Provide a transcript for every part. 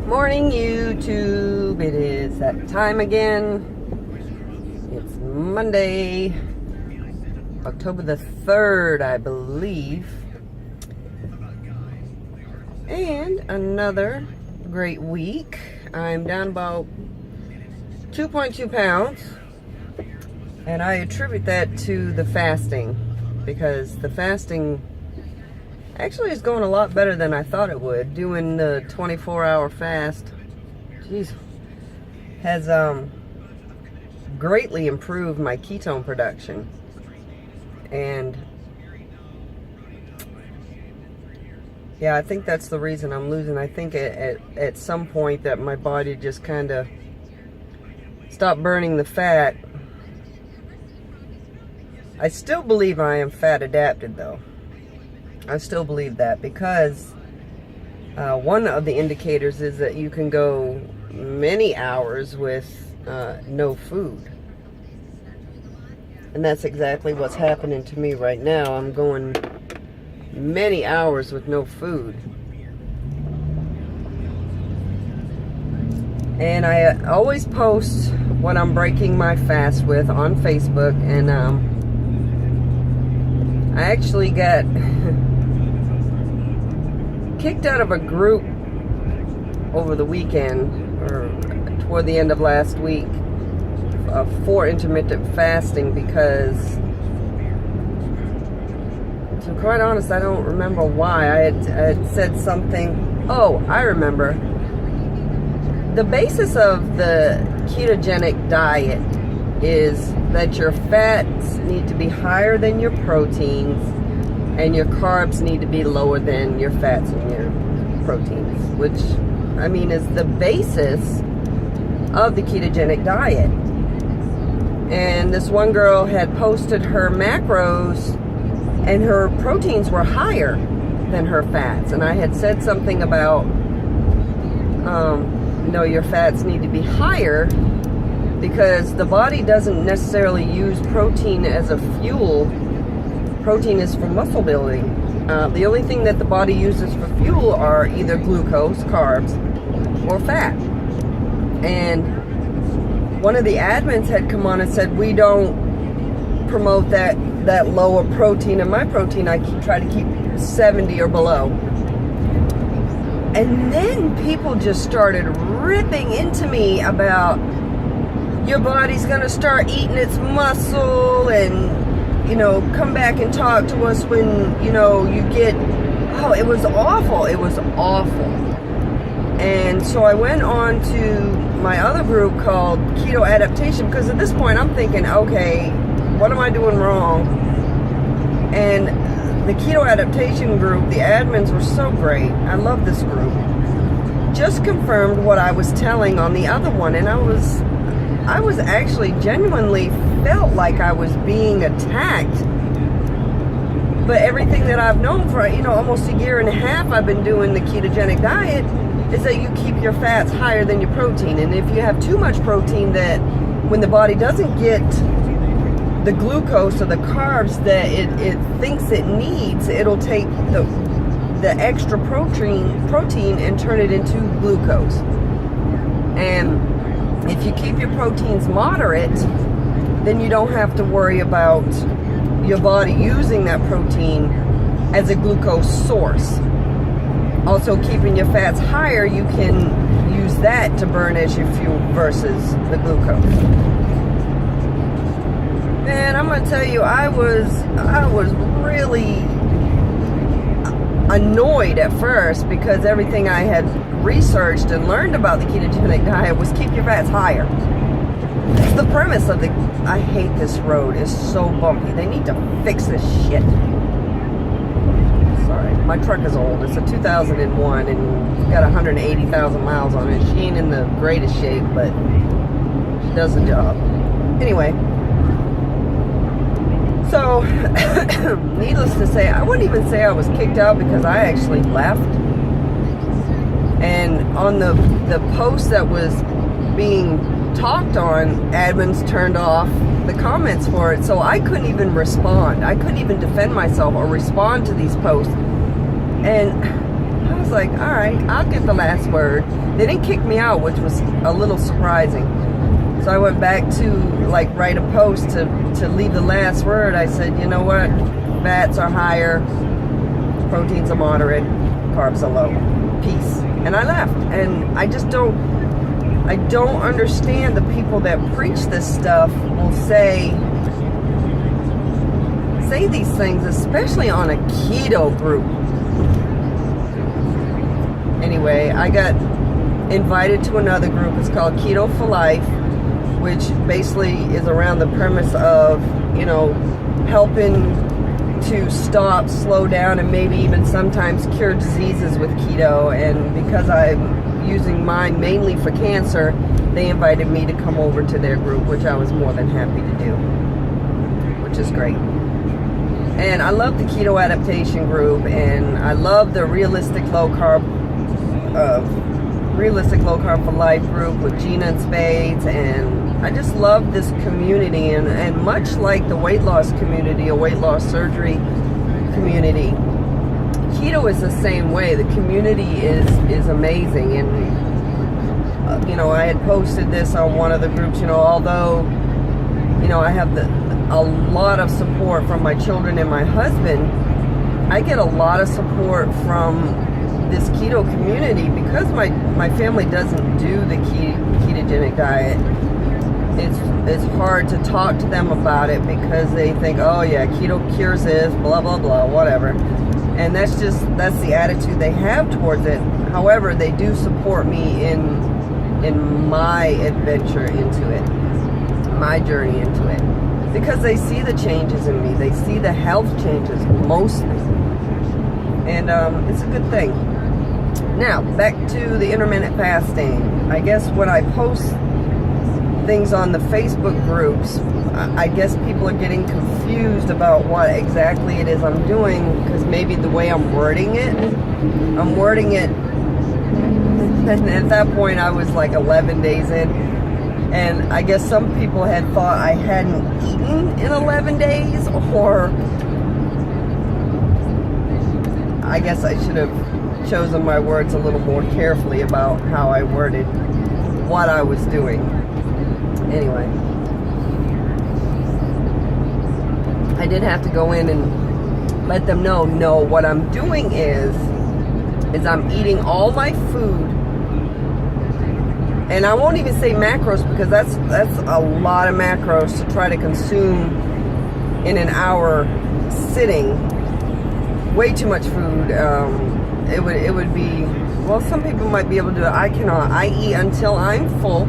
Morning, YouTube. It is that time again. It's Monday, October the 3rd, I believe. And another great week. I'm down about 2.2 pounds. And I attribute that to the fasting, because the fasting actually is going a lot better than I thought it would. Doing the 24-hour fast, geez, has greatly improved my ketone production. And yeah, I think that's the reason I'm losing. I think at some point that my body just kind of stopped burning the fat. I still believe I am fat adapted though. I still believe that, because one of the indicators is that you can go many hours with no food. And that's exactly what's happening to me right now. I'm going many hours with no food. And I always post what I'm breaking my fast with on Facebook, and I actually got kicked out of a group over the weekend, or toward the end of last week, for intermittent fasting, because, to be quite honest, I don't remember why. I had said something. Oh, I remember. The basis of the ketogenic diet is that your fats need to be higher than your proteins, and your carbs need to be lower than your fats and your proteins, which, I mean, is the basis of the ketogenic diet. And this one girl had posted her macros, and her proteins were higher than her fats. And I had said something about, no, your fats need to be higher, because the body doesn't necessarily use protein as a fuel. Protein is for muscle building. The only thing that the body uses for fuel are either glucose, carbs, or fat. And one of the admins had come on and said, we don't promote that lower protein. And my protein, I try to keep 70 or below. And then people just started ripping into me about, your body's gonna start eating its muscle, and come back and talk to us when, you get, oh, it was awful. It was awful. And so I went on to my other group called Keto Adaptation, because at this point I'm thinking, okay, what am I doing wrong? And the Keto Adaptation group, the admins were so great. I love this group. Just confirmed what I was telling on the other one, and I was actually genuinely felt like I was being attacked. But everything that I've known for, almost a year and a half I've been doing the ketogenic diet, is that you keep your fats higher than your protein. And if you have too much protein, that when the body doesn't get the glucose or the carbs that it thinks it needs, it'll take the extra protein and turn it into glucose. And if you keep your proteins moderate, then you don't have to worry about your body using that protein as a glucose source. Also, keeping your fats higher, you can use that to burn as your fuel versus the glucose. Man, I'm gonna tell you, I was really annoyed at first, because everything I had researched and learned about the ketogenic diet was keep your fats higher. It's the premise of I hate this road. It's so bumpy. They need to fix this shit. Sorry, my truck is old. It's a 2001 and it's got 180,000 miles on it. She ain't in the greatest shape, but she does the job. Anyway, so needless to say, I wouldn't even say I was kicked out, because I actually left. And on the post that was being talked on, admins turned off the comments for it, so I couldn't even respond. I couldn't even defend myself or respond to these posts. And I was like, all right, I'll get the last word. They didn't kick me out, which was a little surprising. So I went back to like write a post to leave the last word. I said, you know what? Fats are higher, proteins are moderate, carbs are low. Peace. And I left. And I just don't understand the people that preach this stuff will say these things, especially on a keto group. Anyway, I got invited to another group. It's called Keto for Life, which basically is around the premise of, you know, helping to stop, slow down, and maybe even sometimes cure diseases with keto. And because I'm using mine mainly for cancer, they invited me to come over to their group, which I was more than happy to do, which is great. And I love the keto adaptation group, and I love the realistic low carb for life group with Gina and Spades. And I just love this community, and much like the weight loss community or weight loss surgery community, keto is the same way. The community is amazing. And you know, I had posted this on one of the groups, you know, although, you know, I have a lot of support from my children and my husband, I get a lot of support from this keto community because my family doesn't do the ketogenic diet. It's hard to talk to them about it because they think, oh yeah, keto cures this, blah blah blah, whatever. And that's the attitude they have towards it. However, they do support me in my adventure into it, my journey into it, because they see the changes in me. They see the health changes mostly, and it's a good thing. Now, back to the intermittent fasting. I guess when I post things on the Facebook groups, I guess people are getting confused about what exactly it is I'm doing, because maybe the way I'm wording it, and at that point I was like 11 days in, and I guess some people had thought I hadn't eaten in 11 days, or I guess I should have chosen my words a little more carefully about how I worded what I was doing. Anyway, I did have to go in and let them know, no, what I'm doing is I'm eating all my food, and I won't even say macros, because that's a lot of macros to try to consume in an hour sitting. Way too much food. It would be, well, some people might be able to do it. I cannot. I eat until I'm full.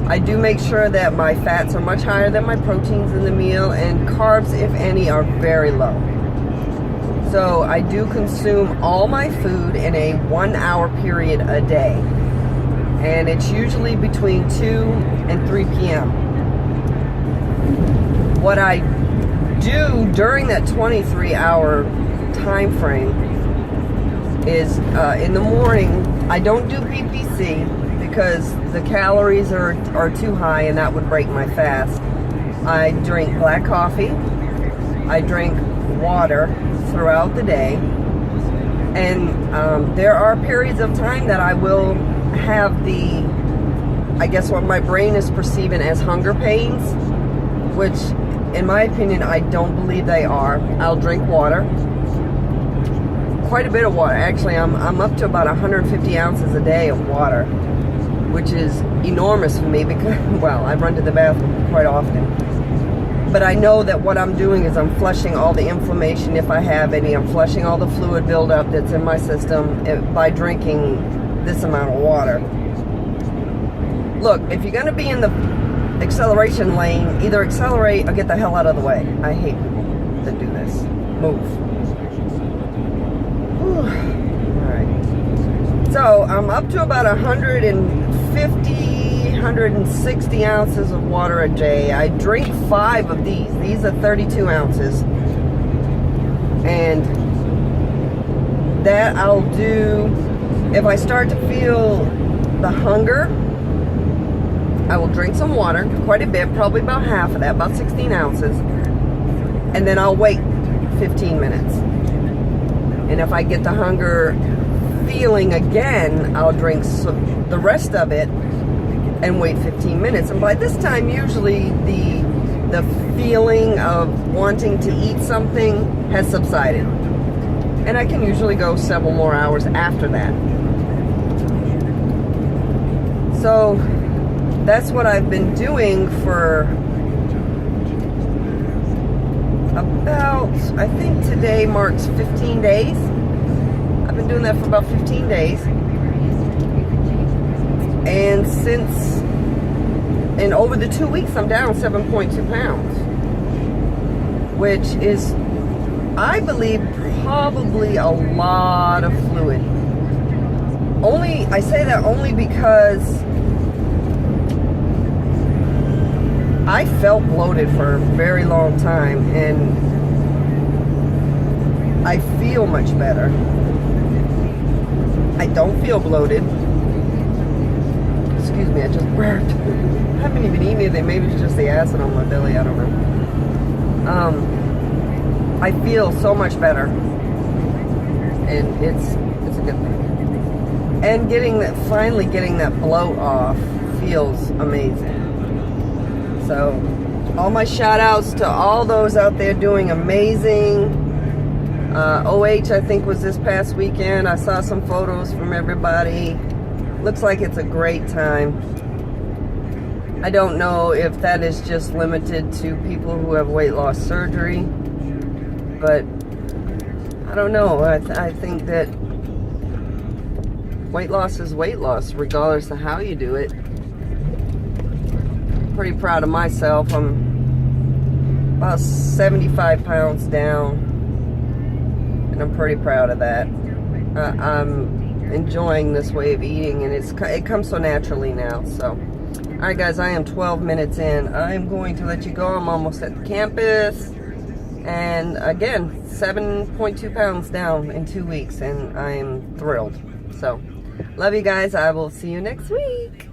I do make sure that my fats are much higher than my proteins in the meal, and carbs, if any, are very low. So I do consume all my food in a 1 hour period a day. And it's usually between 2 and 3 p.m. What I do during that 23-hour time frame is in the morning, I don't do PPC because the calories are too high and that would break my fast. I drink black coffee, I drink water throughout the day, and there are periods of time that I will have I guess what my brain is perceiving as hunger pains, which in my opinion I don't believe they are. I'll drink water, quite a bit of water. Actually, I'm up to about 150 ounces a day of water, which is enormous for me because, well, I run to the bathroom quite often. But I know that what I'm doing is I'm flushing all the inflammation, if I have any. I'm flushing all the fluid buildup that's in my system by drinking this amount of water. Look, if you're going to be in the acceleration lane, either accelerate or get the hell out of the way. I hate people that do this. Move. Alright. So, I'm up to about 160 ounces of water a day. I drink 5 of these. These are 32 ounces. And that I'll do, if I start to feel the hunger, I will drink some water, quite a bit, probably about half of that, about 16 ounces. And then I'll wait 15 minutes. And if I get the hunger feeling again, I'll drink the rest of it and wait 15 minutes. And by this time, usually the feeling of wanting to eat something has subsided. And I can usually go several more hours after that. So that's what I've been doing for about, I think today marks 15 days. I've been doing that for about 15 days. And over the 2 weeks, I'm down 7.2 pounds. Which is, I believe, probably a lot of fluid. I say that only because I felt bloated for a very long time, and I feel much better. I don't feel bloated. Excuse me, I just burped. I haven't even eaten anything. Maybe it's just the acid on my belly. I don't know. I feel so much better, and it's a good thing. And finally getting that bloat off feels amazing. So, all my shout outs to all those out there doing amazing. OH, I think, was this past weekend. I saw some photos from everybody. Looks like it's a great time. I don't know if that is just limited to people who have weight loss surgery, but I don't know. I think that weight loss is weight loss, regardless of how you do it. Pretty proud of myself. I'm about 75 pounds down, and I'm pretty proud of that. I'm enjoying this way of eating, and it comes so naturally now. So, all right, guys, I am 12 minutes in. I'm going to let you go. I'm almost at the campus, and again, 7.2 pounds down in 2 weeks, and I am thrilled. So, love you guys. I will see you next week.